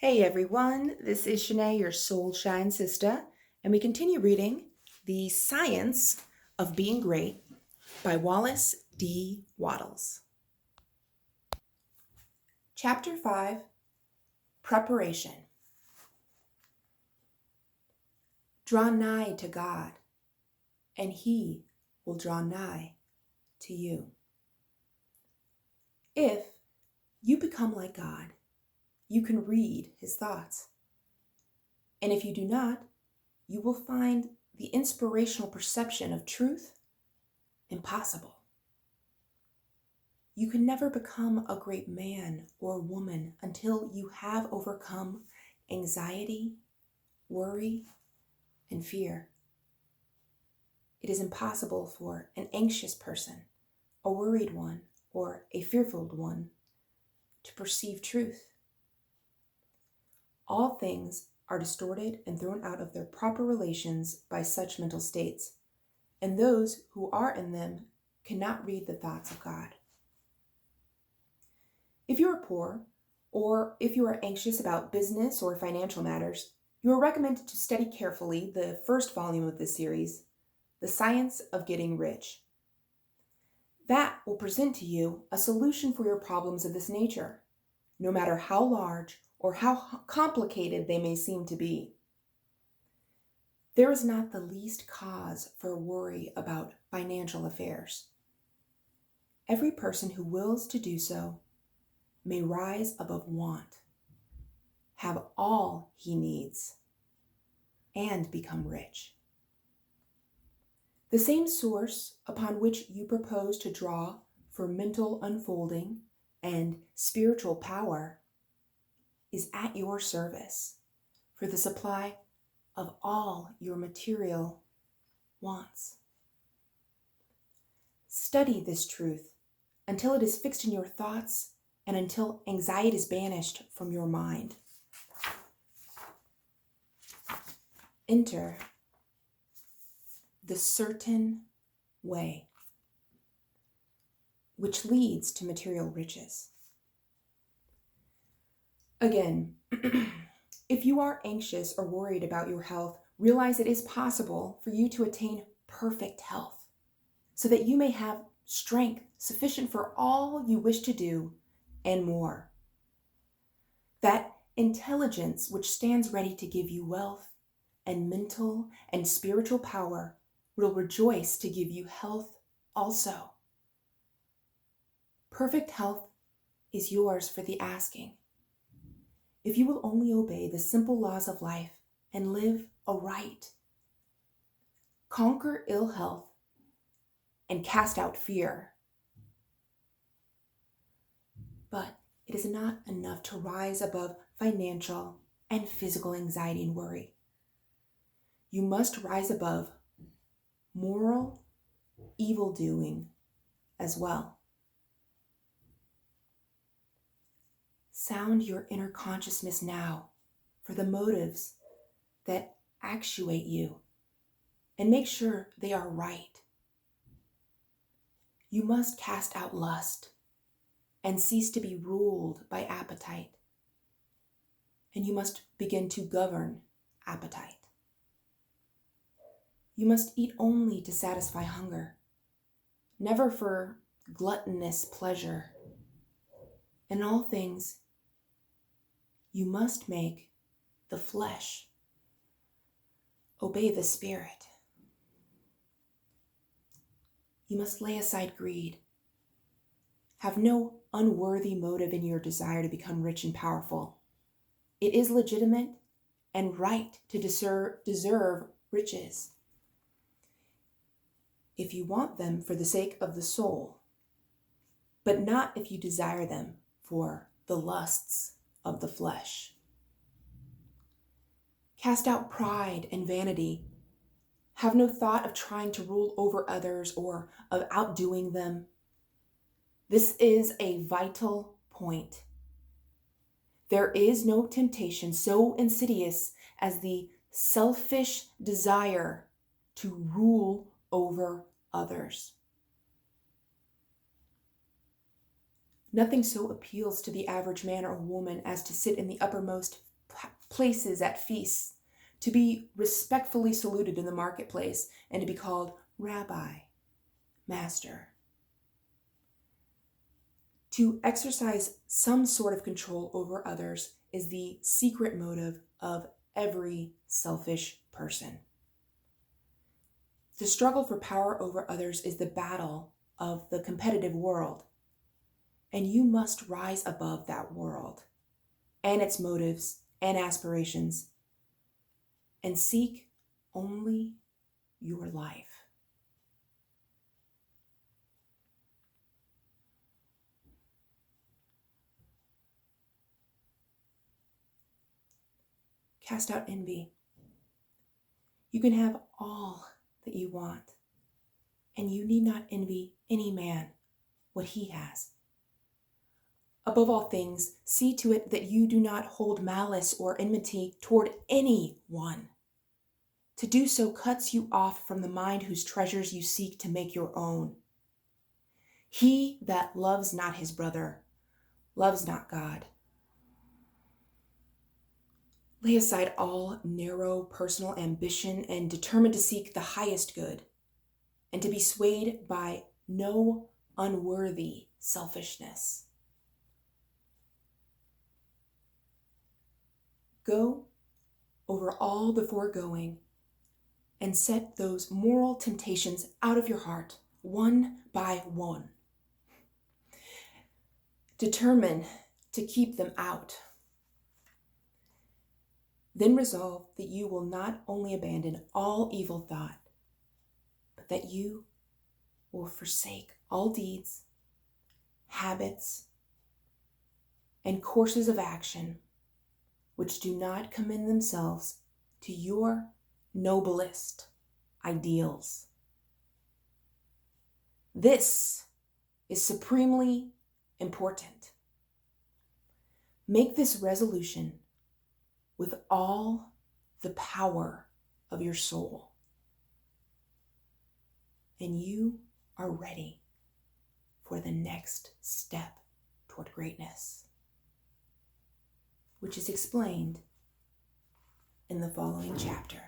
Hey everyone, this is Shanae, your soul shine sister, and we continue reading The Science of Being Great by Wallace D. Wattles. Chapter 5, Preparation. Draw nigh to God, and He will draw nigh to you. If you become like God, you can read His thoughts. And if you do not, you will find the inspirational perception of truth impossible. You can never become a great man or woman until you have overcome anxiety, worry, and fear. It is impossible for an anxious person, a worried one, or a fearful one to perceive truth. All things are distorted and thrown out of their proper relations by such mental states, and those who are in them cannot read the thoughts of God. If you are poor, or if you are anxious about business or financial matters, you are recommended to study carefully the first volume of this series, The Science of Getting Rich. That will present to you a solution for your problems of this nature, no matter how large or how complicated they may seem to be. There is not the least cause for worry about financial affairs. Every person who wills to do so may rise above want, have all he needs, and become rich. The same source upon which you propose to draw for mental unfolding and spiritual power is at your service for the supply of all your material wants. Study this truth until it is fixed in your thoughts and until anxiety is banished from your mind. Enter the certain way, which leads to material riches. Again, if you are anxious or worried about your health, realize it is possible for you to attain perfect health so that you may have strength sufficient for all you wish to do and more. That intelligence which stands ready to give you wealth and mental and spiritual power will rejoice to give you health also. Perfect health is yours for the asking, if you will only obey the simple laws of life and live aright. Conquer ill health and cast out fear. But it is not enough to rise above financial and physical anxiety and worry. You must rise above moral evil-doing as well. Sound your inner consciousness now for the motives that actuate you and make sure they are right. You must cast out lust and cease to be ruled by appetite. And you must begin to govern appetite. You must eat only to satisfy hunger, never for gluttonous pleasure. In all things, you must make the flesh obey the spirit. You must lay aside greed. Have no unworthy motive in your desire to become rich and powerful. It is legitimate and right to deserve riches if you want them for the sake of the soul, but not if you desire them for the lusts of the flesh. Cast out pride and vanity. Have no thought of trying to rule over others or of outdoing them. This is a vital point. There is no temptation so insidious as the selfish desire to rule over others. Nothing so appeals to the average man or woman as to sit in the uppermost places at feasts, to be respectfully saluted in the marketplace, and to be called Rabbi, Master. To exercise some sort of control over others is the secret motive of every selfish person. The struggle for power over others is the battle of the competitive world, and you must rise above that world and its motives and aspirations and seek only your life. Cast out envy. You can have all that you want, and you need not envy any man what he has. Above all things, see to it that you do not hold malice or enmity toward any one. To do so cuts you off from the mind whose treasures you seek to make your own. He that loves not his brother loves not God. Lay aside all narrow personal ambition and determine to seek the highest good and to be swayed by no unworthy selfishness. Go over all the foregoing and set those moral temptations out of your heart, one by one. Determine to keep them out. Then resolve that you will not only abandon all evil thought, but that you will forsake all deeds, habits, and courses of action which do not commend themselves to your noblest ideals. This is supremely important. Make this resolution with all the power of your soul, and you are ready for the next step toward greatness, which is explained in the following chapter.